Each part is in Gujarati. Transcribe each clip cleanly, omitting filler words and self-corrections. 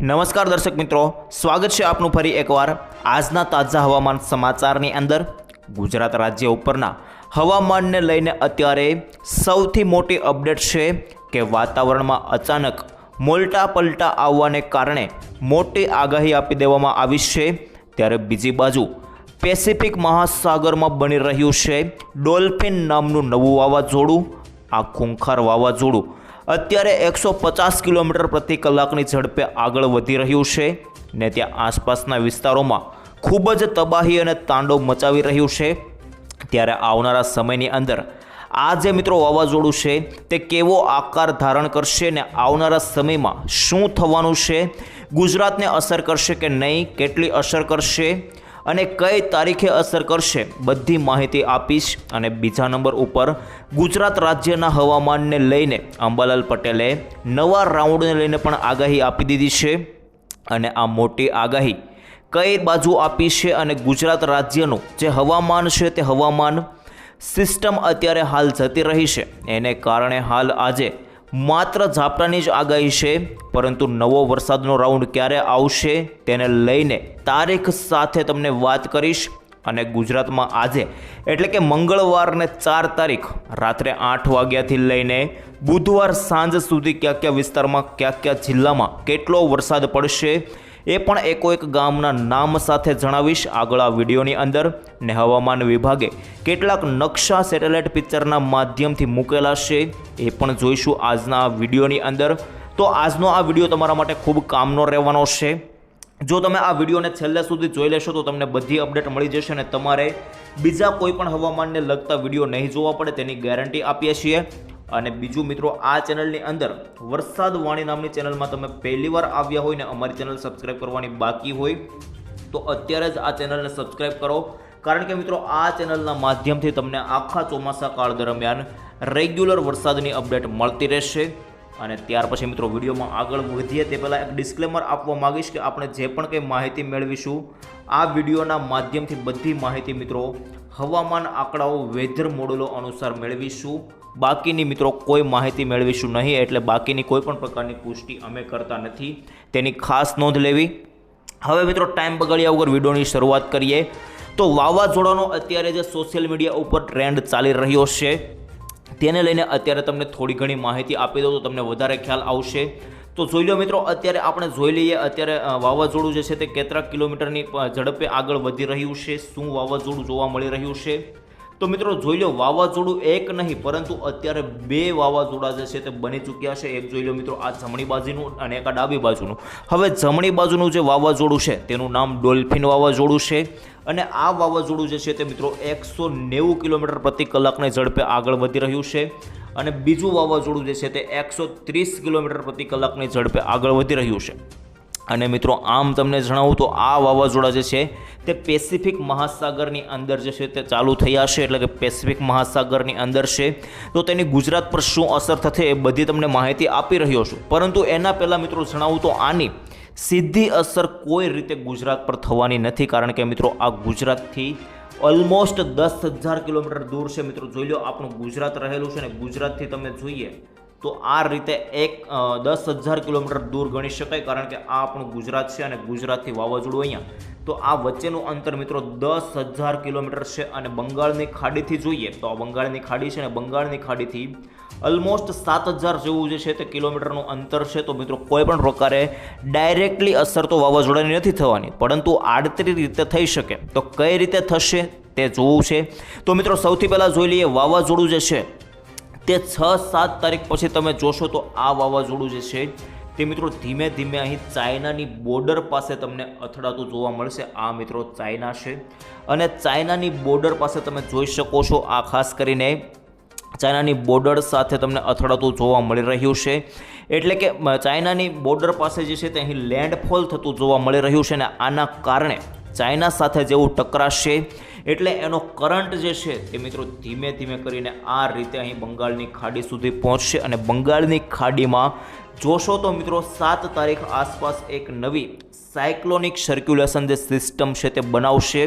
નમસ્કાર દર્શક મિત્રો, સ્વાગત છે આપનું ફરી એકવાર આજના તાજા હવામાન સમાચારની અંદર। ગુજરાત રાજ્ય ઉપરના હવામાનને લઈને અત્યારે સૌથી મોટી અપડેટ છે કે વાતાવરણમાં અચાનક મોટા પલટા આવવાને કારણે મોટી આગાહી આપી દેવામાં આવી છે। ત્યારે બીજી બાજુ પેસિફિક મહાસાગરમાં બની રહ્યું છે ડોલ્ફિન નામનું નવું વાવાઝોડું। આ ખૂંખાર વાવાઝોડું અત્યારે 150 કિલોમીટર પ્રતિ કલાકની ઝડપે આગળ વધી રહ્યું છે ને ત્યાં આસપાસના વિસ્તારોમાં ખૂબ જ તબાહી અને તાંડવ મચાવી રહ્યું છે। ત્યારે આવનારા સમયની અંદર આ જે મિત્રો વાવાઝોડું છે તે કેવો આકાર ધારણ કરશે ને આવનારા સમયમાં શું થવાનું છે, ગુજરાતને અસર કરશે કે નહીં, કેટલી અસર કરશે અને કઈ તારીખે અસર કરશે, બધી માહિતી આપીશ। અને બીજા નંબર ઉપર ગુજરાત રાજ્યના હવામાનને લઈને અંબાલાલ પટેલે નવા રાઉન્ડને લઈને પણ આગાહી આપી દીધી છે અને આ મોટી આગાહી કઈ બાજુ આપી છે અને ગુજરાત રાજ્યનું જે હવામાન છે તે હવામાન સિસ્ટમ અત્યારે હાલ જતી રહી છે એને કારણે હાલ આજે માત્ર ઝાપટાની જ આગાહી છે, પરંતુ નવો વરસાદનો રાઉન્ડ ક્યારે આવશે તેને લઈને તારીખ સાથે તમને વાત કરીશ। અને ગુજરાતમાં આજે એટલે કે મંગળવારને 4 તારીખ રાત્રે 8 વાગ્યાથી લઈને બુધવાર સાંજ સુધી કયા વિસ્તારમાં કયા જિલ્લામાં કેટલો વરસાદ પડશે એ પણ એકોએક ગામના નામ સાથે જણાવીશ આગળ આ વિડીયોની અંદર। ને હવામાન વિભાગે કેટલાક નકશા સેટેલાઇટ પિક્ચરના માધ્યમથી મૂકેલા છે એ પણ જોઈશું આજના આ વિડીયોની અંદર। તો આજનો આ વિડીયો તમારા માટે ખૂબ કામનો રહેવાનો છે। જો તમે આ વિડીયોને છેલ્લે સુધી જોઈ લેશો તો તમને બધી અપડેટ મળી જશે અને તમારે બીજા કોઈ પણ હવામાનને લગતા વિડીયો નહીં જોવા પડે તેની ગેરંટી આપીએ છીએ। અને બીજું મિત્રો, આ ચેનલની અંદર વરસાદ વાણી નામની ચેનલમાં તમે પહેલીવાર આવ્યા હોય ને અમારી ચેનલ સબસ્ક્રાઇબ કરવાની બાકી હોય તો અત્યારે જ આ ચેનલને સબસ્ક્રાઇબ કરો, કારણ કે મિત્રો આ ચેનલના માધ્યમથી તમને આખા ચોમાસા કાળ દરમિયાન રેગ્યુલર વરસાદની અપડેટ મળતી રહેશે। અને ત્યાર પછી મિત્રો વિડીયોમાં આગળ વધીએ તે પહેલાં એક ડિસ્ક્લેમર આપવા માગીશ કે આપણે જે પણ કંઈ માહિતી મેળવીશું આ વિડીયોના માધ્યમથી બધી માહિતી મિત્રો હવામાન આંકડાઓ વેધર મોડેલો અનુસાર મેળવીશું, બાકીની મિત્રો કોઈ માહિતી મેળવીશું નહીં, એટલે બાકીની કોઈ પણ પ્રકારની પુષ્ટિ અમે કરતા નથી, તેની ખાસ નોંધ લેવી। હવે મિત્રો ટાઈમ બગાડ્યા વગર વિડીયોની શરૂઆત કરીએ। તો વાવાઝોડાનો અત્યારે જે સોશિયલ મીડિયા ઉપર ટ્રેન્ડ ચાલી રહ્યો છે તેને લઈને અત્યારે તમને થોડી ઘણી માહિતી આપી દઉં તો તમને વધારે ખ્યાલ આવશે। તો જોઈ લો મિત્રો, અત્યારે આપણે જોઈ લઈએ અત્યારે વાવાઝોડું જે છે તે કેટલા કિલોમીટરની ઝડપે આગળ વધી રહ્યું છે, શું વાવાઝોડું જોવા મળી રહ્યું છે। તો મિત્રો જોઈ લો, વાવાઝોડું એક નહીં પરંતુ અત્યારે 2 વાવાઝોડા જે છે તે બની ચૂક્યા છે। એક જોઈ લો મિત્રો આ જમણી બાજુનું અને એક આ ડાબી બાજુનું। હવે જમણી બાજુનું જે વાવાઝોડું છે તેનું નામ ડોલ્ફિન વાવાઝોડું છે અને આ વાવાઝોડું જે છે તે મિત્રો 190 કિલોમીટર પ્રતિ કલાકની ઝડપે આગળ વધી રહ્યું છે અને બીજું વાવાઝોડું જે છે તે 130 કિલોમીટર પ્રતિ કલાકની ઝડપે આગળ વધી રહ્યું છે। અને મિત્રો આમ તમને જણાવું તો આ વાવાઝોડા જે છે તે પેસિફિક મહાસાગરની અંદર જે છે તે ચાલુ થયા છે, એટલે કે પેસિફિક મહાસાગરની અંદર છે, તો તેની ગુજરાત પર શું અસર થશે એ બધી તમને માહિતી આપી રહ્યો છું। પરંતુ એના પહેલાં મિત્રો જણાવું તો આની સીધી અસર કોઈ રીતે ગુજરાત પર થવાની નથી, કારણ કે મિત્રો આ ગુજરાતથી ઓલમોસ્ટ 10,000 કિલોમીટર દૂર છે। મિત્રો જોઈ લો આપણું ગુજરાત રહેલું છે ને ગુજરાતથી તમે જોઈએ તો આ રીતે 10,000 કિલોમીટર દૂર ગણી શકાય, કારણ કે આ આપણું ગુજરાત છે અને ગુજરાતથી વાવાઝોડું અહીંયા, તો આ વચ્ચેનું અંતર મિત્રો 10,000 કિલોમીટર છે। અને બંગાળની ખાડીથી જોઈએ તો આ બંગાળની ખાડી છે ને બંગાળની ખાડીથી ઓલમોસ્ટ 7,000 જેવું જે છે તે કિલોમીટરનું અંતર છે। તો મિત્રો કોઈ પણ પ્રકારે ડાયરેક્ટલી અસર તો વાવાઝોડાની નથી થવાની, પરંતુ આડતરી રીતે થઈ શકે, તો કઈ રીતે થશે તે જોવું છે। તો મિત્રો સૌથી પહેલાં જોઈ લઈએ વાવાઝોડું જે છે તે 6-7 તારીખ પછી તમે જોશો તો આ વાવાઝોડું જે છે તે મિત્રો ધીમે ધીમે અહીં ચાઇનાની બોર્ડર પાસે તમને અથડાતું જોવા મળશે। આ મિત્રો ચાઇના છે અને ચાઇનાની બોર્ડર પાસે તમે જોઈ શકો છો આ ખાસ કરીને ચાઇનાની બોર્ડર સાથે તમને અથડાતું જોવા મળી રહ્યું છે, એટલે કે ચાઇનાની બોર્ડર પાસે જે છે તે અહીં લેન્ડફોલ થતું જોવા મળી રહ્યું છે અને આના કારણે ચાઇના સાથે જેવું ટકરાશે એટલે એનો કરંટ જે છે તે મિત્રો ધીમે ધીમે કરીને આ રીતે અહીં બંગાળની ખાડી સુધી પહોંચશે અને બંગાળની ખાડીમાં જોશો તો મિત્રો 7 તારીખ આસપાસ એક નવી સાયક્લોનિક સર્ક્યુલેશન જે સિસ્ટમ છે તે બનાવશે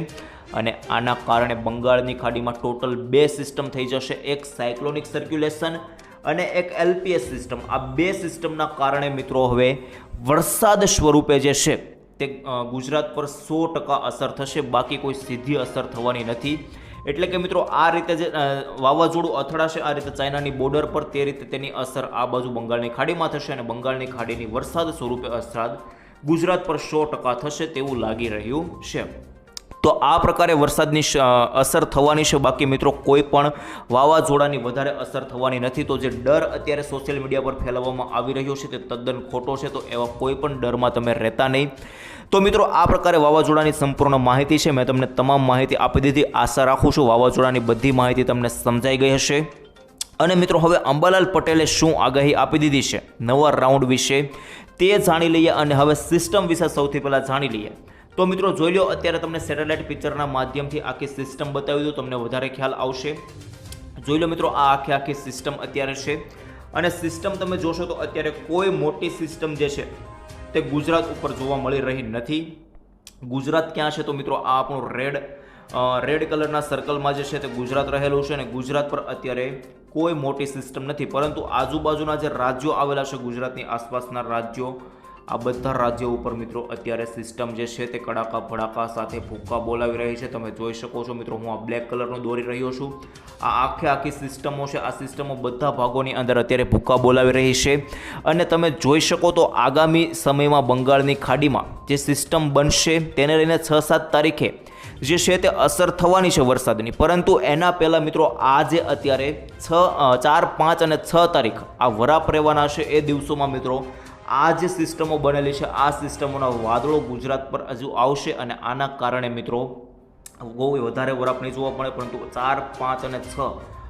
અને આના કારણે બંગાળની ખાડીમાં ટોટલ 2 સિસ્ટમ થઈ જશે, એક સાયક્લોનિક સર્ક્યુલેશન અને એક LPS સિસ્ટમ, આ બે સિસ્ટમના કારણે મિત્રો હવે વરસાદ સ્વરૂપે જે છે તે ગુજરાત પર 100% અસર થશે, બાકી કોઈ સીધી અસર થવાની નથી. એટલે કે મિત્રો આ રીતે જે વાવાઝોડું અથડાશે આ રીતે ચાઇનાની બોર્ડર પર, તે રીતે તેની અસર આ બાજુ બંગાળની ખાડીમાં થશે અને બંગાળની ખાડીની વરસાદ સ્વરૂપે અસર ગુજરાત પર 100% થશે તેવું લાગી રહ્યું છે. તો આ પ્રકારે વરસાદની અસર થવાની છે, બાકી મિત્રો કોઈ પણ વાવાઝોડાની વધારે અસર થવાની નથી. તો જે ડર અત્યારે સોશિયલ મીડિયા પર ફેલાવવામાં આવી રહ્યો છે તે તદ્દન ખોટો છે. તો એવા કોઈ પણ ડરમાં તમે રહેતા નહીં. તો મિત્રો આ પ્રકારે વાવાઝોડાની સંપૂર્ણ માહિતી છે, મેં તમને તમામ માહિતી આપી દીધી. આશા રાખું છું વાવાઝોડાની બધી માહિતી તમને સમજાઈ ગઈ હશે. અને મિત્રો હવે અંબાલાલ પટેલે શું આગાહી આપી દીધી છે નવા રાઉન્ડ વિશે તે જાણી લઈએ, અને હવે સિસ્ટમ વિશે સૌથી પહેલાં જાણી લઈએ. તો મિત્રો જોઈ લો, અત્યારે તમને સેટેલાઇટ પિક્ચરના માધ્યમથી આખી સિસ્ટમ બતાવી દઉં, તમને વધારે ખ્યાલ આવશે. જોઈ લો મિત્રો, આ આખી સિસ્ટમ અત્યારે છે, અને સિસ્ટમ તમે જોશો તો અત્યારે કોઈ મોટી સિસ્ટમ જે છે તે ગુજરાત ઉપર જોવા મળી રહી નથી. ગુજરાત ક્યાં છે તો મિત્રો આ આપણું રેડ કલરના સર્કલમાં જે છે તે ગુજરાત રહેલું છે, અને ગુજરાત પર અત્યારે કોઈ મોટી સિસ્ટમ નથી. પરંતુ આજુબાજુના જે રાજ્યો આવેલા છે, ગુજરાતની આસપાસના રાજ્યો, આ બધા રાજ્યો ઉપર મિત્રો અત્યારે સિસ્ટમ જે છે તે કડાકા ભડાકા સાથે ભૂક્કા બોલાવી રહી છે. તમે જોઈ શકો છો મિત્રો, હું આ બ્લેક કલરનું દોરી રહ્યો છું. આ આખી સિસ્ટમો છે, આ સિસ્ટમો બધા ભાગોની અંદર અત્યારે ભૂક્કા બોલાવી રહી છે. અને તમે જોઈ શકો તો આગામી સમયમાં બંગાળની ખાડીમાં જે સિસ્ટમ બનશે તેને લઈને 6-7 તારીખે જે છે તે અસર થવાની છે વરસાદની. પરંતુ એના પહેલાં મિત્રો આ જે અત્યારે 4, 5 અને 6 તારીખ આ વરાપ રહેવાના છે, એ દિવસોમાં મિત્રો આ જે સિસ્ટમો બનેલી છે આ સિસ્ટમોના વાદળો ગુજરાત પર હજુ આવશે, અને આના કારણે મિત્રો કોઈ વધારે વરાપ નહીં જોવા મળે, પરંતુ 4, 5 અને 6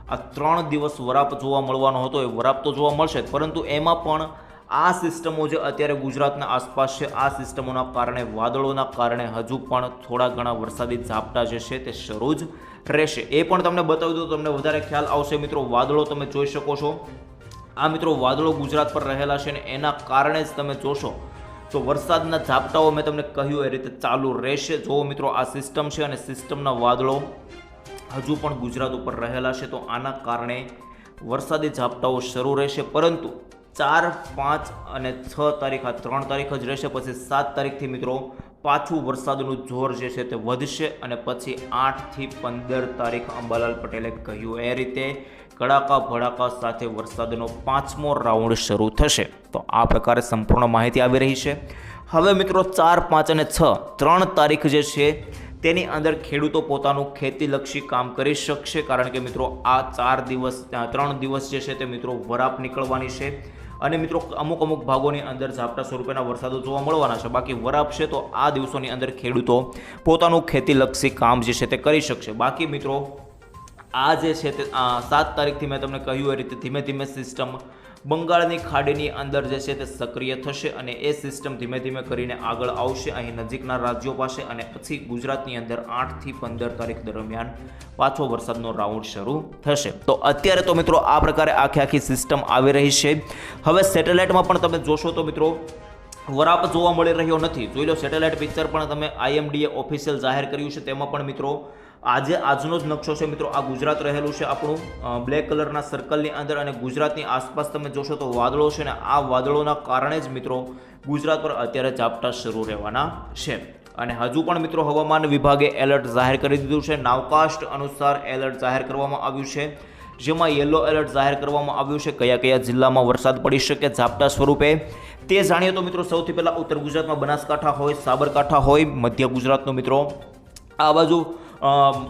આ 3 દિવસ વરાપ જોવા મળવાનો હતો. એ વરાપ તો જોવા મળશે જ, પરંતુ એમાં પણ આ સિસ્ટમો જે અત્યારે ગુજરાતના આસપાસ છે આ સિસ્ટમોના કારણે, વાદળોના કારણે હજુ પણ થોડા ઘણા વરસાદી ઝાપટા જે છે તે શરૂ જ રહેશે. એ પણ તમને બતાવી દઉં, તમને વધારે ખ્યાલ આવશે. મિત્રો વાદળો તમે જોઈ શકો છો, આ મિત્રો વાદળો ગુજરાત પર રહેલા છે, ને એના કારણે જ તમે જોશો તો વરસાદના ઝાપટાઓ મેં તમને કહ્યું એ રીતે ચાલુ રહેશે. જો મિત્રો આ સિસ્ટમ છે અને સિસ્ટમના વાદળો હજુ પણ ગુજરાત ઉપર રહેલા છે, તો આના કારણે વરસાદી ઝાપટાઓ શરૂ રહેશે. પરંતુ 4, 5 અને 6 તારીખ આ 3 તારીખ જ રહેશે. પછી 7 તારીખથી મિત્રો પાછું વરસાદનું જોર જે છે તે વધશે, અને પછી 8 થી 15 તારીખ અંબાલાલ પટેલે કહ્યું એ રીતે કડાકા ભડાકા સાથે વરસાદનો 5મો રાઉન્ડ શરૂ થશે. તો આ પ્રકારે સંપૂર્ણ માહિતી આવી રહી છે. હવે મિત્રો 4, 5 અને 6 3 તારીખ જે છે તેની અંદર ખેડૂતો પોતાનું ખેતીલક્ષી કામ કરી શકશે, કારણ કે મિત્રો આ 3 દિવસ જે છે તે મિત્રો વરાપ નીકળવાની છે, અને મિત્રો અમુક ભાગોની અંદર ઝાપટા સ્વરૂપેના વરસાદો જોવા મળવાના છે. બાકી વરાપ છે તો આ દિવસોની અંદર ખેડૂતો પોતાનું ખેતીલક્ષી કામ જે છે તે કરી શકશે. બાકી મિત્રો આ જે છે તે 7 તારીખથી મેં તમને કહ્યું એ રીતે ધીમે ધીમે સિસ્ટમ બંગાળની ખાડીની અંદર જે છે તે સક્રિય થશે, અને એ સિસ્ટમ ધીમે ધીમે કરીને આગળ આવશે અહીં નજીકના રાજ્યો પાસે, અને પછી ગુજરાતની અંદર 8 થી 15 તારીખ દરમિયાન પાછો વરસાદનો રાઉન્ડ શરૂ થશે. તો અત્યારે તો મિત્રો આ પ્રકારે આખી સિસ્ટમ આવી રહી છે. હવે સેટેલાઇટમાં પણ તમે જોશો તો મિત્રો વરાપ જોવા મળી રહ્યો નથી. જોઈ લો, સેટેલાઇટ પિક્ચર પણ તમે IMDએ ઓફિશિયલ જાહેર કર્યું છે, તેમાં પણ મિત્રો આજનો જ નકશો છે. મિત્રો આ ગુજરાત રહેલું છે આપણું બ્લેક કલરના સર્કલની અંદર, અને ગુજરાતની આસપાસ તમે જોશો તો વાદળો છે, ને આ વાદળોના કારણે જ મિત્રો ગુજરાત પર અત્યારે ઝાપટા શરૂ રહેવાના છે. અને હજુ પણ મિત્રો હવામાન વિભાગે એલર્ટ જાહેર કરી દીધું છે. નાવકાસ્ટ અનુસાર એલર્ટ જાહેર કરવામાં આવ્યું છે, જેમાં યલો એલર્ટ જાહેર કરવામાં આવ્યું છે. કયા જિલ્લામાં વરસાદ પડી શકે ઝાપટા સ્વરૂપે તે જાણીએ તો મિત્રો સૌથી પહેલાં ઉત્તર ગુજરાતમાં બનાસકાંઠા હોય, સાબરકાંઠા હોય, મધ્ય ગુજરાતનો મિત્રો આ બાજુ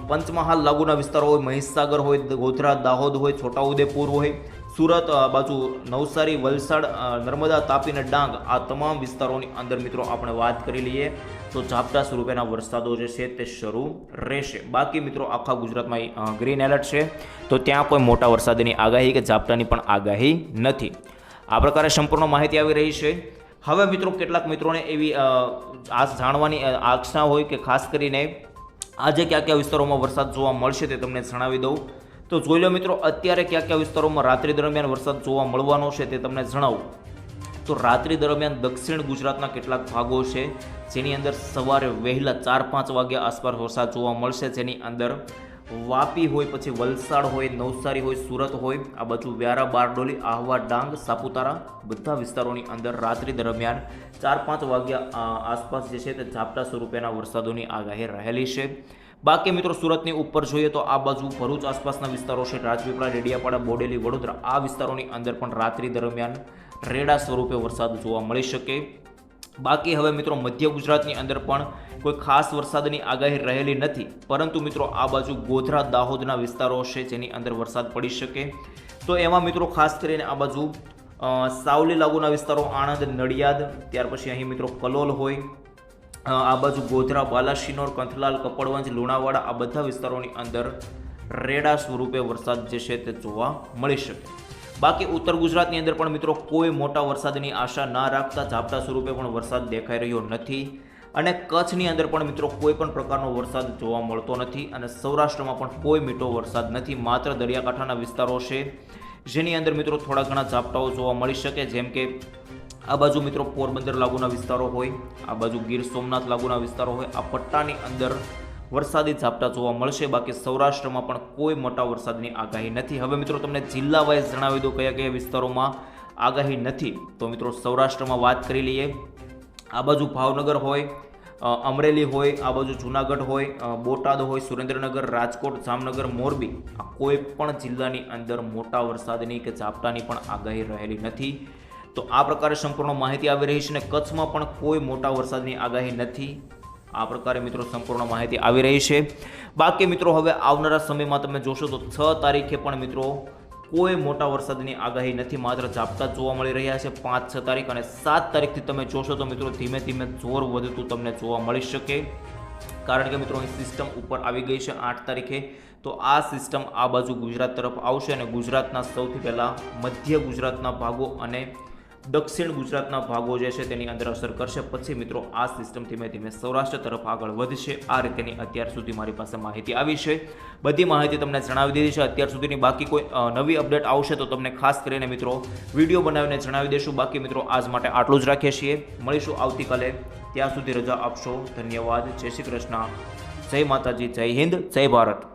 પંચમહાલ લાગુના વિસ્તારો હોય, મહીસાગર હોય, ગોધરા, દાહોદ હોય, છોટાઉદેપુર હોય, સુરત બાજુ, નવસારી, વલસાડ, નર્મદા, તાપી અને ડાંગ, આ તમામ વિસ્તારોની અંદર મિત્રો આપણે વાત કરી લઈએ તો ઝાપટા સ્વરૂપેના વરસાદો જે છે તે શરૂ રહેશે. બાકી મિત્રો આખા ગુજરાતમાં ગ્રીન એલર્ટ છે, તો ત્યાં કોઈ મોટા વરસાદની આગાહી કે ઝાપટાની પણ આગાહી નથી. આ પ્રકારે સંપૂર્ણ માહિતી આવી રહી છે. હવે મિત્રો કેટલાક મિત્રોને એવી જાણવાની આશા હોય કે ખાસ કરીને આજે કયા વિસ્તારોમાં વરસાદ જોવા મળશે તે તમને જણાવી દઉં. તો જોઈ લો મિત્રો, અત્યારે કયા વિસ્તારોમાં રાત્રિ દરમિયાન વરસાદ જોવા મળવાનો છે તે તમને જણાવું. તો રાત્રિ દરમિયાન દક્ષિણ ગુજરાતના કેટલાક ભાગો છે જેની અંદર સવારે વહેલા 4-5 વાગ્યા આસપાસ વરસાદ જોવા મળશે, જેની અંદર વાપી હોય, પછી વલસાડ હોય, નવસારી હોય, સુરત હોય, આ બાજુ વ્યારા, બારડોલી, આહવા, ડાંગ, સાપુતારા બધા વિસ્તારોની અંદર રાત્રિ દરમિયાન 4-5 વાગ્યા આસપાસ જે છે તે ઝાપટા સ્વરૂપેના વરસાદોની આગાહી રહેલી છે. બાકી મિત્રો સુરતની ઉપર જોઈએ તો આ બાજુ ભરૂચ આસપાસના વિસ્તારો છે, રાજપીપળા, ડેડિયાપાડા, બોડેલી, વડોદરા, આ વિસ્તારોની અંદર પણ રાત્રિ દરમિયાન રેડા સ્વરૂપે વરસાદ જોવા મળી શકે. બાકી હવે મિત્રો મધ્ય ગુજરાતની અંદર પણ કોઈ ખાસ વરસાદની આગાહી રહેલી નથી, પરંતુ મિત્રો આ બાજુ ગોધરા, દાહોદના વિસ્તારો છે જેની અંદર વરસાદ પડી શકે. તો એમાં મિત્રો ખાસ કરીને આ બાજુ સાવલી લાગુના વિસ્તારો, આણંદ, નડિયાદ, ત્યાર પછી અહીં મિત્રો કલોલ હોય, આ બાજુ ગોધરા, બાલાસિનોર, કંથલાલ, કપડવંજ, લુણાવાડા, આ બધા વિસ્તારોની અંદર રેડા સ્વરૂપે વરસાદ જે છે તે જોવા મળી શકે. બાકી ઉત્તર ગુજરાતની અંદર પણ મિત્રો કોઈ મોટા વરસાદની આશા ના રાખતા ઝાપટા સ્વરૂપે પણ વરસાદ દેખાઈ રહ્યો નથી, અને કચ્છની અંદર પણ મિત્રો કોઈ પણ પ્રકારનો વરસાદ જોવા મળતો નથી, અને સૌરાષ્ટ્રમાં પણ કોઈ મીઠો વરસાદ નથી. માત્ર દરિયાકાંઠાના વિસ્તારો છે જેની અંદર મિત્રો થોડા ઘણા ઝાપટાઓ જોવા મળી શકે, જેમ કે આ બાજુ મિત્રો પોરબંદર લાગુના વિસ્તારો હોય, આ બાજુ ગીર સોમનાથ લાગુના વિસ્તારો હોય, આ પટ્ટાની અંદર વરસાદી ઝાપટા જોવા મળશે. બાકી સૌરાષ્ટ્રમાં પણ કોઈ મોટા વરસાદની આગાહી નથી. હવે મિત્રો તમને જિલ્લા વાઇઝ જણાવી દો કયા કયા વિસ્તારોમાં આગાહી નથી. તો મિત્રો સૌરાષ્ટ્રમાં વાત કરી લઈએ, આ બાજુ ભાવનગર હોય, અમરેલી હોય, આ બાજુ જૂનાગઢ હોય, બોટાદ હોય, સુરેન્દ્રનગર, રાજકોટ, જામનગર, મોરબી, આ કોઈ પણ જિલ્લાની અંદર મોટા વરસાદની કે ઝાપટાની પણ આગાહી રહેલી નથી. તો આ પ્રકારે સંપૂર્ણ માહિતી આવી રહી છે, અને કચ્છમાં પણ કોઈ મોટા વરસાદની આગાહી નથી. આ પ્રકારે મિત્રો સંપૂર્ણ માહિતી આવી રહી છે. બાકી મિત્રો હવે આવનારા સમયમાં તમે જોશો તો 6 તારીખે પણ મિત્રો કોઈ મોટા વરસાદની આગાહી નથી, માત્ર ઝાપટા જોવા મળી રહ્યા છે 5-6 તારીખ, અને 7 તારીખથી તમે જોશો તો મિત્રો ધીમે ધીમે જોર વધતું તમને જોવા મળી શકે. કારણ કે મિત્રો અહીં સિસ્ટમ ઉપર આવી ગઈ છે 8 તારીખે. તો આ સિસ્ટમ આ બાજુ ગુજરાત તરફ આવશે, અને ગુજરાતના સૌથી પહેલાં મધ્ય ગુજરાતના ભાગો અને દક્ષિણ ગુજરાતના ભાગો જે છે તેની અંદર અસર કરશે. પછી મિત્રો આ સિસ્ટમ ધીમે ધીમે સૌરાષ્ટ્ર તરફ આગળ વધશે. આ રીતેની અત્યાર સુધી મારી પાસે માહિતી આવી છે. બધી માહિતી તમને જણાવી દીધી છે અત્યાર સુધીની. બાકી કોઈ નવી અપડેટ આવશે તો તમને ખાસ કરીને મિત્રો વિડીયો બનાવીને જણાવી દઈશું. બાકી મિત્રો આજ માટે આટલું જ રાખીએ છીએ. મળીશું આવતીકાલે. ત્યાં સુધી રજા આપશો. ધન્યવાદ. જય શ્રી કૃષ્ણ. જય માતાજી. જય હિન્દ. જય ભારત.